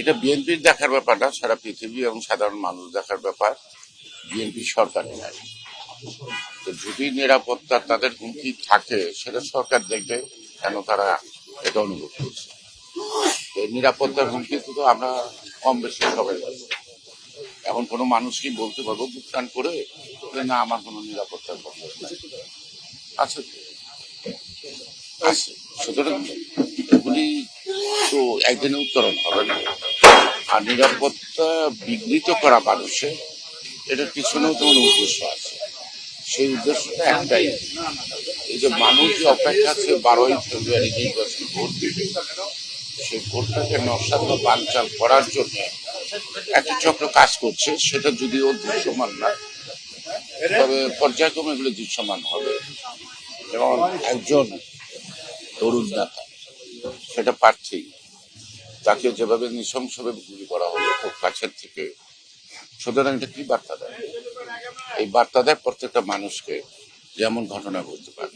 এটা বিএনপির দেখার ব্যাপার না, সারা পৃথিবী এবং সাধারণ মানুষ দেখার ব্যাপার। বিএনপি সরকারি নাই, তো যদি নিরাপত্তা তাদের হুমকি থাকে সেটা সরকার দেখবে কেন তারা এটা অনুভব করছে। এই নিরাপত্তার হুমকি তো আমরা কম বেশি সবাই পাবো। এখন কোনো মানুষ কি বলতে পারবো বুকটান করে যে না আমার কোনো নিরাপত্তার কথা নাই? আছে তো, আছে। সুতরাং এগুলি তো একদিনে উত্তরণ হবে না। আর নিরাপত্তা বিঘ্নিত করা মানুষের এটার পিছনেও তোমার উদ্দেশ্য আছে। সেই উদ্দেশ্যটা একটাই, এই যে মানুষ যে অপেক্ষা আছে 12ই ফেব্রুয়ারি নির্বাচন ভোট দিবে, সেই ভোটটাকে নস্বাত বা বানচাল করার জন্য একটা চক্র কাজ করছে। সেটা যদিও দৃশ্যমান না, তবে পর্যায়ক্রমে এগুলো দৃশ্যমান হবে। যেমন একজন তরুণ নেতা, সেটা প্রার্থী, তাকে যেভাবে নৃশংসভাবে গুলি করা হলো খুব কাছের থেকে, সুতরাং এটা কি বার্তা দেয়? এই বার্তা দেয় প্রত্যেকটা মানুষকে যেমন ঘটনা ঘটতে পারে।